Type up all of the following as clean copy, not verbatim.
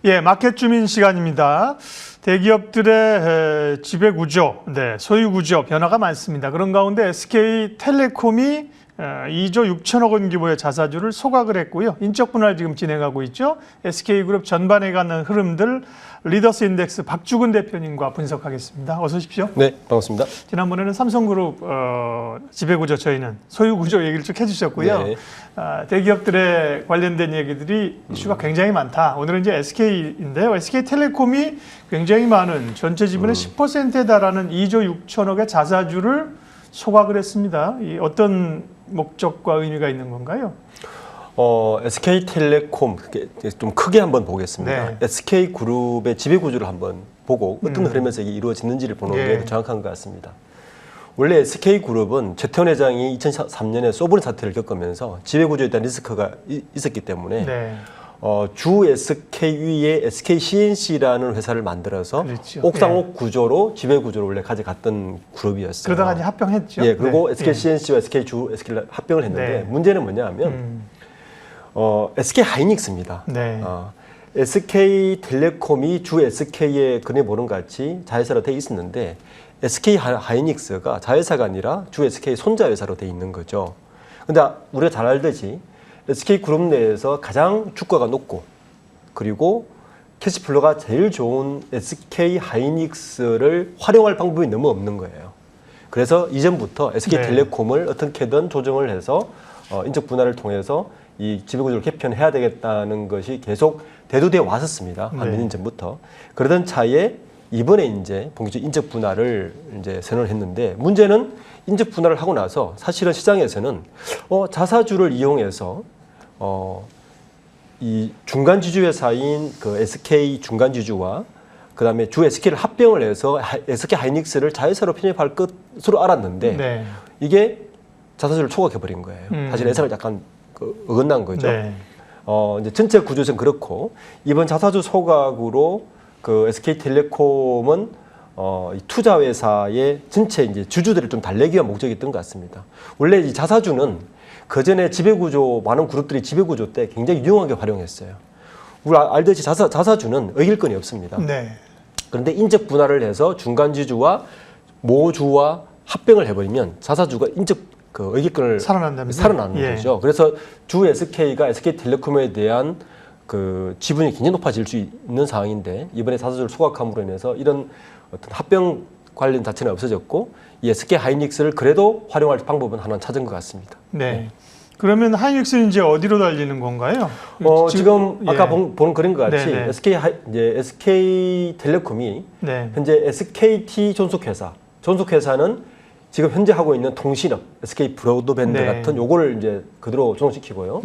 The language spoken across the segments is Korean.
예, 마켓 주민 시간입니다. 대기업들의 지배 구조, 소유 구조 변화가 많습니다. 그런 가운데 SK텔레콤이 2조 6천억 원 규모의 자사주를 소각을 했고요. 인적 분할 지금 진행하고 있죠. SK그룹 전반에 관한 흐름들 리더스 인덱스 박주근 대표님과 분석하겠습니다. 어서 오십시오. 네, 반갑습니다. 지난번에는 삼성그룹 지배 구조 저희는 소유 구조 얘기를 쭉 해주셨고요. 네. 대기업들에 관련된 얘기들이 이슈가 굉장히 많다. 오늘은 이제 SK인데요. SK텔레콤이 굉장히 많은 전체 지분의 10%에 달하는 2조 6천억의 자사주를 소각을 했습니다. 이 어떤 목적과 의미가 있는 건가요? SK텔레콤 좀 크게 한번 보겠습니다. 네. SK그룹의 지배 구조를 한번 보고 어떤 흐름에서 이게 이루어지는지를 보는 게 정확한 것 같습니다. 원래 SK그룹은 최태원 회장이 2003년에 소브린 사태를 겪으면서 지배 구조에 대한 리스크가 있었기 때문에 주 SK 위에 SK CNC라는 회사를 만들어서 그렇죠. 옥상옥 구조로 지배 구조를 원래 가져갔던 그룹이었어요. 그러다가 이제 합병했죠. 예, 그리고 SK CNC와 SK SK를 합병을 했는데 문제는 뭐냐면 SK 하이닉스입니다. SK텔레콤이 주 SK의 근해 보는 같이 자회사로 돼 있었는데 SK 하이닉스가 자회사가 아니라 주 SK 손자회사로 돼 있는 거죠. 근데 우리가 잘 알듯이 SK그룹 내에서 가장 주가가 높고 그리고 캐시플로가 제일 좋은 SK 하이닉스를 활용할 방법이 너무 없는 거예요. 그래서 이전부터 SK텔레콤을 어떻게든 조정을 해서 인적 분할을 통해서 이 지배구조를 개편해야 되겠다는 것이 계속 대두되어 왔었습니다. 한 몇 년 전부터. 그러던 차에 이번에 이제 본격적인 인적 분할을 이제 선언을 했는데 문제는 인적 분할을 하고 나서 사실은 시장에서는 자사주를 이용해서 이 중간 지주 회사인 그 SK 중간 지주와 그다음에 주 SK를 합병을 해서 SK 하이닉스를 자회사로 편입할 것으로 알았는데 이게 자사주를 초과해 버린 거예요. 사실 예상을 약간 어긋난 거죠. 이제 전체 구조는 그렇고 이번 자사주 소각으로 그 SK텔레콤은 이 투자 회사의 전체 이제 주주들을 좀 달래기 위한 목적이었던 것 같습니다. 원래 이 자사주는 그 전에 지배구조 많은 그룹들이 지배구조 때 굉장히 유용하게 활용했어요. 우리 알듯이 자사주는 의길권이 없습니다. 그런데 인적 분할을 해서 중간 지주와 모주와 합병을 해버리면 자사주가 인적 그 의길권을 살아나는 거죠. 그래서 주 SK가 SK텔레콤에 대한 그 지분이 굉장히 높아질 수 있는 상황인데 이번에 자사주를 소각함으로 인해서 이런 어떤 합병 관련 자체는 없어졌고 이 SK 하이닉스를 그래도 활용할 방법은 하나 찾은 것 같습니다. 그러면 하이닉스는 이제 어디로 달리는 건가요? 지금 아까 보는 그림 것 같이 SK텔레콤이 현재 SKT 존속회사는 지금 현재 하고 있는 통신업, SK 브로드밴드 같은 요거를 이제 그대로 존속시키고요.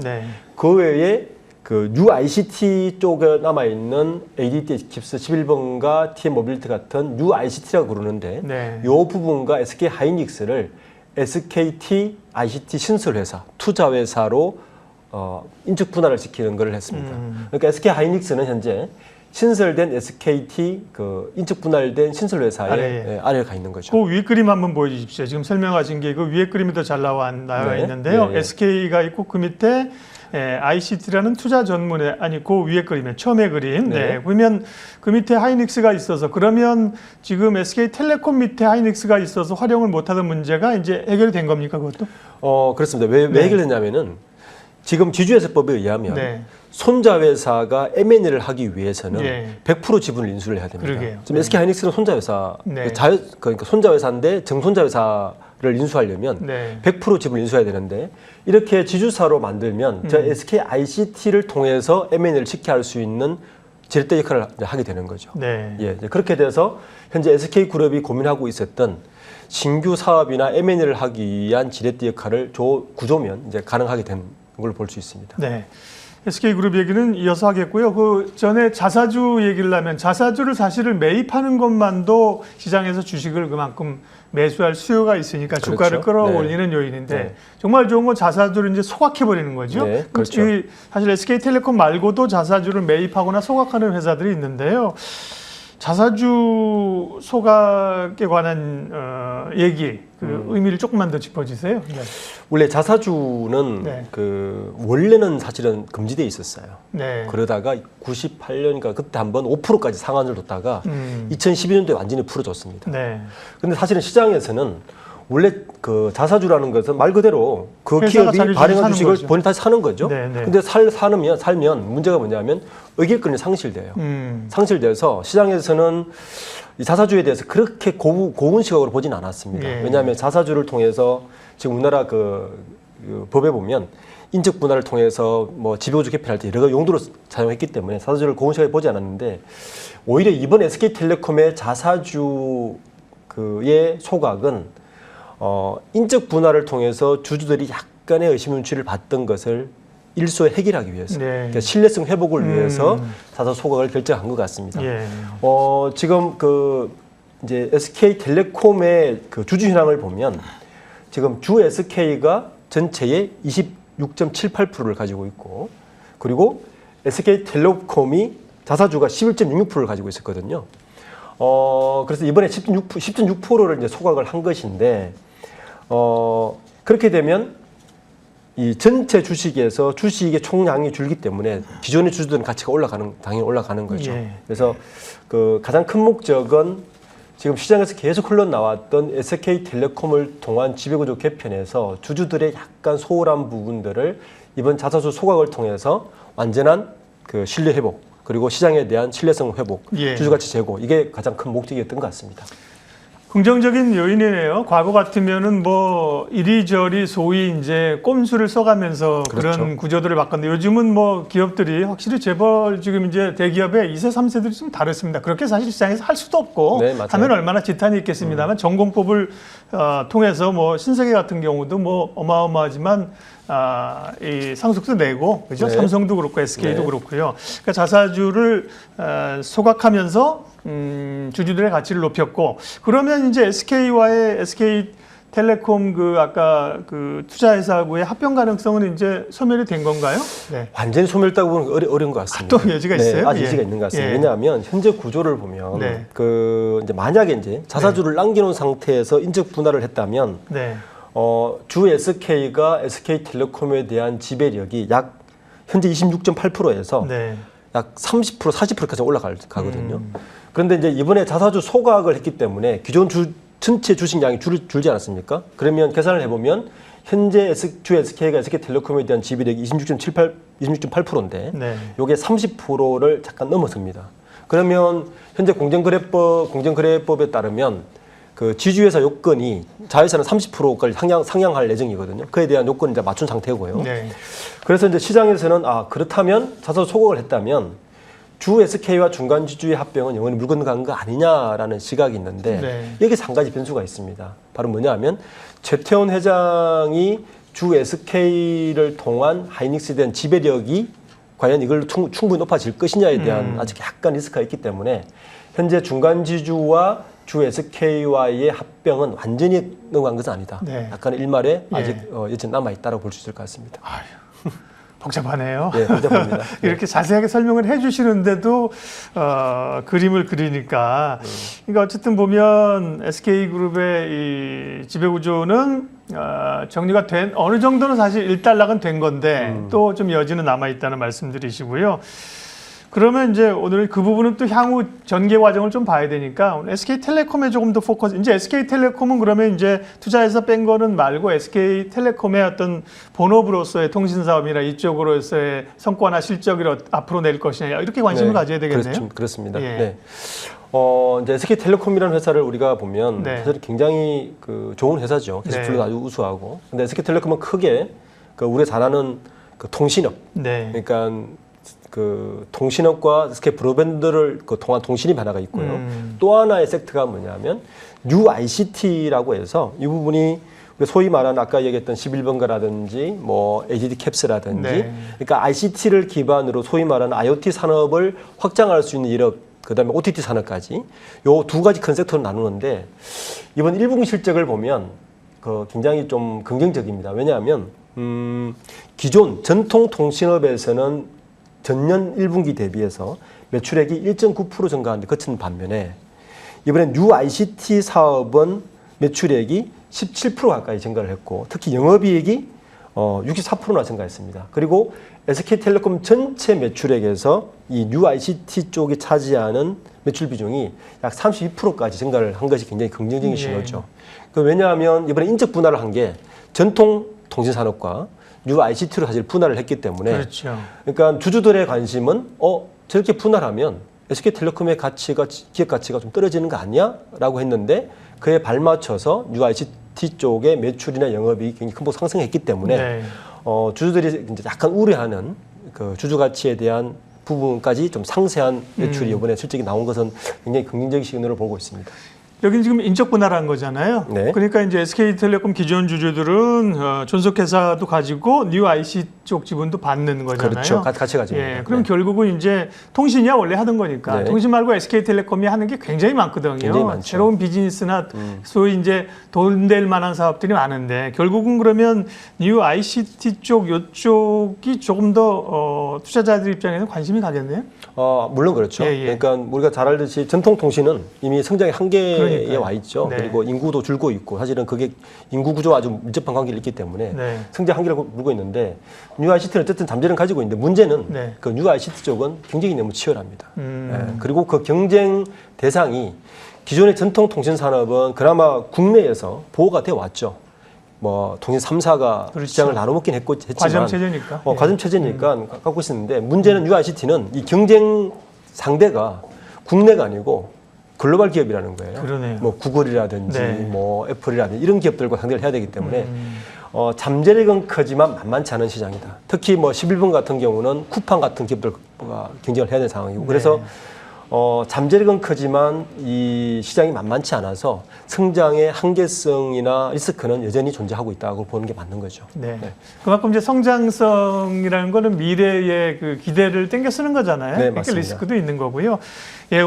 그 외에 그 UICT 쪽에 남아 있는 ADT 칩스 11번과 TM 모빌리티 같은 UICT라고 부르는데 요 부분과 SK 하이닉스를 SKT ICT 신설회사, 투자회사로 인적 분할을 시키는 걸 했습니다. 그러니까 SK 하이닉스는 현재 신설된 SKT 그 인적 분할된 신설회사에 아래에 가 있는 거죠. 그 위에 그림 한번 보여주십시오. 지금 설명하신 게 그 위에 그림이 더 잘 나와 있는데요. SK가 있고 그 밑에 ICT라는 투자 전문의 그 위에 그림에 처음에 그림. 보면 그 밑에 하이닉스가 있어서 그러면 지금 SK텔레콤 밑에 하이닉스가 있어서 활용을 못하던 문제가 이제 해결이 된 겁니까 그것도? 그렇습니다. 왜 해결됐냐면은 지금 지주회사법에 의하면 손자회사가 M&A를 하기 위해서는 100% 지분을 인수를 해야 됩니다. 지금 SK 하이닉스는 손자회사, 그러니까 손자회사인데 정손자회사를 인수하려면 100% 지분을 인수해야 되는데 이렇게 지주사로 만들면 SK ICT를 통해서 M&A를 쉽게 할 수 있는 지렛대 역할을 하게 되는 거죠. 그렇게 돼서 현재 SK그룹이 고민하고 있었던 신규 사업이나 M&A를 하기 위한 지렛대 역할을 구조면 이제 가능하게 된 걸 볼 수 있습니다. SK그룹 얘기는 이어서 하겠고요. 그 전에 자사주 얘기를 하면 자사주를 사실을 매입하는 것만도 시장에서 주식을 그만큼 매수할 수요가 있으니까 주가를 끌어올리는 요인인데 정말 좋은 건 자사주를 이제 소각해버리는 거죠. 사실 SK텔레콤 말고도 자사주를 매입하거나 소각하는 회사들이 있는데요. 자사주 소각에 관한 얘기, 의미를 조금만 더 짚어주세요. 네. 원래 자사주는 네. 원래는 사실은 금지돼 있었어요. 네. 그러다가 98년인가 그때 한번 5%까지 상한을 뒀다가 2012년도에 완전히 풀어줬습니다. 네. 근데 사실은 시장에서는 원래 그 자사주라는 것은 말 그대로 그 회사가 기업이 자기 발행한 주식 사는 주식을 거죠. 본인이 다시 사는 거죠. 네, 네. 근데 살면 문제가 뭐냐면 의결권이 상실돼요. 상실돼서 시장에서는 이 자사주에 대해서 그렇게 고운 시각으로 보진 않았습니다. 예. 왜냐하면 자사주를 통해서 지금 우리나라 그 법에 보면 인적 분할을 통해서 뭐 지배구조 개편할 때 여러 가지 용도로 사용했기 때문에 자사주를 고운 시각에 보지 않았는데 오히려 이번 SK텔레콤의 자사주의 소각은 인적 분할을 통해서 주주들이 약간의 의심 눈치를 받던 것을 일소에 해결하기 위해서 네. 그러니까 신뢰성 회복을 위해서 자사주 소각을 결정한 것 같습니다. 예. 지금 이제 SK텔레콤의 그 주주 현황을 보면 지금 주 SK가 전체의 26.78%를 가지고 있고 그리고 SK텔레콤이 자사주가 11.66%를 가지고 있었거든요. 그래서 이번에 10.6%를 이제 소각을 한 것인데 그렇게 되면 이 전체 주식에서 주식의 총량이 줄기 때문에 기존의 주주들은 가치가 당연히 올라가는 거죠. 예. 그래서 그 가장 큰 목적은 지금 시장에서 계속 흘러나왔던 SK텔레콤을 통한 지배구조 개편에서 주주들의 약간 소홀한 부분들을 이번 자사주 소각을 통해서 완전한 그 신뢰 회복 그리고 시장에 대한 신뢰성 회복, 예. 주주가치 제고 이게 가장 큰 목적이었던 것 같습니다. 긍정적인 요인이네요. 과거 같으면은 뭐 이리저리 소위 이제 꼼수를 써가면서 그렇죠. 그런 구조들을 바꿨는데 요즘은 뭐 기업들이 확실히 재벌 지금 이제 대기업의 2세, 3세들이 좀 다릅니다. 그렇게 사실 시장에서 할 수도 없고 네, 맞아요. 하면 얼마나 지탄이 있겠습니다만 전공법을 통해서 뭐 신세계 같은 경우도 뭐 어마어마하지만 이 상속세 내고 그죠? 네. 삼성도 그렇고 SK도 네. 그렇고요. 그러니까 자사주를 소각하면서 주주들의 가치를 높였고 그러면 이제 SK와의 SK텔레콤 아까 투자회사하고의 합병 가능성은 이제 소멸이 된 건가요? 네. 완전히 소멸했다고 보는 어려운 것 같습니다. 또 여지가 있어요? 아직 예. 여지가 있는 것 같습니다. 예. 왜냐하면 현재 구조를 보면 네. 이제 만약에 이제 자사주를 남겨놓은 상태에서 인적 분할을 했다면 네. 주 SK가 SK텔레콤에 대한 지배력이 약 현재 26.8%에서 네. 약 30%, 40%까지 올라가거든요. 그런데 이제 이번에 자사주 소각을 했기 때문에 기존 전체 주식량이 줄지 않았습니까? 그러면 계산을 해보면 현재 주 SK가 SK텔레콤에 대한 지배력이 26.8%인데 네. 이게 30%를 잠깐 넘어섭니다. 그러면 현재 공정거래법에 따르면 그 지주회사 요건이 자회사는 30%까지 상향할 예정이거든요. 그에 대한 요건을 이제 맞춘 상태고요. 네. 그래서 이제 시장에서는 그렇다면 자사주 소각을 했다면 주 SK와 중간 지주의 합병은 영원히 물 건너간 거 아니냐라는 시각이 있는데 네. 여기서 한 가지 변수가 있습니다. 바로 뭐냐면 최태원 회장이 주 SK를 통한 하이닉스에 대한 지배력이 과연 이걸로 충분히 높아질 것이냐에 대한 아직 약간 리스크가 있기 때문에 현재 중간 지주와 주 SK와의 합병은 완전히 넘어간 것은 아니다. 네. 약간의 일말에 예. 아직 여전히 남아있다고 볼 수 있을 것 같습니다. 복잡하네요. 네, 복잡합니다. 이렇게 자세하게 설명을 해주시는데도 그림을 그리니까 그러니까 어쨌든 보면 SK그룹의 이 지배구조는 정리가 된 어느 정도는 사실 일단락은 된 건데 또 좀 여지는 남아있다는 말씀들이시고요. 그러면 이제 오늘 그 부분은 또 향후 전개 과정을 좀 봐야 되니까 SK텔레콤에 조금 더 포커스. 이제 SK텔레콤은 그러면 이제 투자해서 뺀 거는 말고 SK텔레콤의 어떤 본업으로서의 통신 사업이나 이쪽으로서의 성과나 실적을 앞으로 낼 것이냐 이렇게 관심을 가져야 되겠네요. 그렇습니다. 예. 네. 이제 SK텔레콤이라는 회사를 우리가 보면 네. 사실 굉장히 좋은 회사죠. 기술도 아주 우수하고. 근데 SK텔레콤은 크게 우리가 잘 아는 통신업. 네. 그러니까 통신업과 SK 브로드밴드를 통한 통신이 하나가 있고요. 또 하나의 섹터가 뭐냐면 뉴 ICT라고 해서 이 부분이 소위 말하는 아까 얘기했던 11번가라든지 뭐 ADD 캡스라든지 네. 그러니까 ICT를 기반으로 소위 말하는 IoT 산업을 확장할 수 있는 이력 그다음에 OTT 산업까지 요 두 가지 큰 섹터로 나누는데 이번 1분기 실적을 보면 굉장히 좀 긍정적입니다. 왜냐하면 기존 전통 통신업에서는 전년 1분기 대비해서 매출액이 1.9% 증가하는데 그친 반면에 이번엔 뉴 ICT 사업은 매출액이 17% 가까이 증가를 했고 특히 영업이익이 64%나 증가했습니다. 그리고 SK텔레콤 전체 매출액에서 이 뉴 ICT 쪽이 차지하는 매출 비중이 약 32%까지 증가를 한 것이 굉장히 긍정적인 신호죠. 왜냐하면 이번에 인적 분할을 한 게 전통 통신산업과 뉴 ICT로 사실 분할을 했기 때문에 그렇죠. 그러니까 주주들의 관심은 저렇게 분할하면 SK텔레콤의 가치가 기업 가치가 좀 떨어지는 거 아니야?라고 했는데 그에 발맞춰서 뉴 ICT 쪽의 매출이나 영업이 굉장히 큰 폭 상승했기 때문에 주주들이 이제 약간 우려하는 그 주주 가치에 대한 부분까지 좀 상세한 매출이 이번에 실적이 나온 것은 굉장히 긍정적인 시그널을 보고 있습니다. 여기는 지금 인적 분할한 거잖아요. 네. 그러니까 이제 SK텔레콤 기존 주주들은 존속회사도 가지고 뉴 IC 쪽 지분도 받는 거잖아요. 그렇죠. 같이 가지고. 그럼 결국은 이제 통신이야 원래 하던 거니까 네. 통신 말고 SK텔레콤이 하는 게 굉장히 많거든요. 굉장히 많죠. 새로운 비즈니스나 소위 이제 돈 될 만한 사업들이 많은데 결국은 그러면 뉴 ICT 쪽 이쪽이 조금 더 투자자들 입장에서 관심이 가겠네요. 물론 그렇죠. 그러니까 우리가 잘 알듯이 전통 통신은 이미 성장의 한계에 와 있죠. 네. 그리고 인구도 줄고 있고 사실은 그게 인구 구조와 아주 밀접한 관계를 있기 때문에 성장 한계를 물고 있는데 뉴 ICT는 어쨌든 잠재는 가지고 있는데 문제는 그 뉴 ICT 쪽은 경쟁이 너무 치열합니다. 그리고 그 경쟁 대상이 기존의 전통 통신 산업은 그나마 국내에서 보호가 되어 왔죠. 뭐 통신 3사가 그렇죠. 시장을 나눠먹긴 했지만 과점 체제니까. 과점 체제니까 갖고 있었는데 문제는 뉴 ICT는 이 경쟁 상대가 국내가 아니고 글로벌 기업이라는 거예요. 그러네요. 뭐 구글이라든지 뭐 애플이라든지 이런 기업들과 상대를 해야 되기 때문에 잠재력은 크지만 만만치 않은 시장이다. 특히 뭐 11번 같은 경우는 쿠팡 같은 기업들과 경쟁을 해야 되는 상황이고 그래서 잠재력은 크지만 이 시장이 만만치 않아서 성장의 한계성이나 리스크는 여전히 존재하고 있다고 보는 게 맞는 거죠. 그만큼 이제 성장성이라는 거는 미래의 그 기대를 땡겨 쓰는 거잖아요. 그러니까 맞습니다. 리스크도 있는 거고요.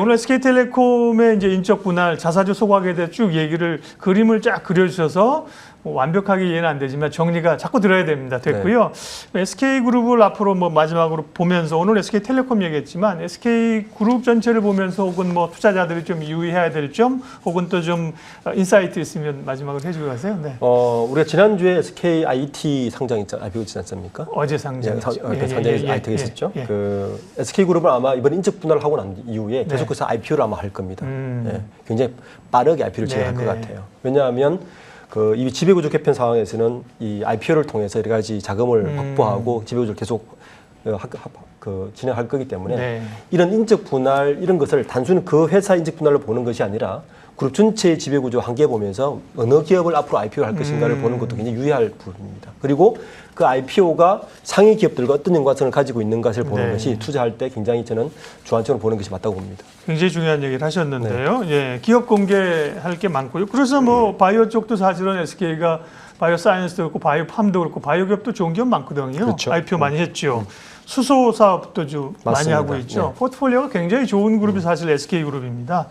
오늘 SK텔레콤의 이제 인적 분할, 자사주 소각에 대해 쭉 얘기를 그림을 쫙 그려주셔서 뭐 완벽하게 이해는 안 되지만 정리가 자꾸 들어야 됩니다. 됐고요. SK그룹을 앞으로 뭐 마지막으로 보면서 오늘 SK텔레콤 얘기했지만 SK그룹 전체를 보면서 혹은 뭐 투자자들이 좀 유의해야 될 점 혹은 또 좀 인사이트 있으면 마지막으로 해주고 가세요. 우리가 지난주에 SK IT 상장 IPO 있지 않습니까? 어제 상장했죠. 상장이 IPO가 있었죠. 그 SK그룹은 아마 이번 인적 분할을 하고 난 이후에 계속해서 IPO를 아마 할 겁니다. 굉장히 빠르게 IPO를 진행할 것 같아요. 왜냐하면 이 지배구조 개편 상황에서는 이 IPO를 통해서 여러 가지 자금을 확보하고 지배구조를 계속 진행할 거기 때문에 이런 인적 분할 이런 것을 단순히 그 회사 인적 분할로 보는 것이 아니라 그룹 전체의 지배구조 한계 보면서 어느 기업을 앞으로 IPO를 할 것인가를 보는 것도 굉장히 유의할 부분입니다. 그리고 그 IPO가 상위 기업들과 어떤 연관성을 가지고 있는 것을 보는 것이 투자할 때 굉장히 저는 주안점으로 보는 것이 맞다고 봅니다. 굉장히 중요한 얘기를 하셨는데요. 기업 공개할 게 많고요. 그래서 뭐 바이오 쪽도 사실은 SK가 바이오 사이언스도 그렇고 바이오 팜도 그렇고 바이오 기업도 좋은 기업 많거든요. 그렇죠. IPO 많이 했죠. 수소 사업도 좀 많이 하고 있죠. 포트폴리오가 굉장히 좋은 그룹이 사실 SK그룹입니다.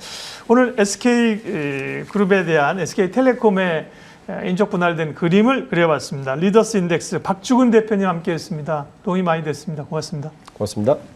오늘 SK그룹에 대한 SK텔레콤의 인적 분할된 그림을 그려봤습니다. 리더스 인덱스 박주근 대표님 함께했습니다. 도움이 많이 됐습니다. 고맙습니다. 고맙습니다.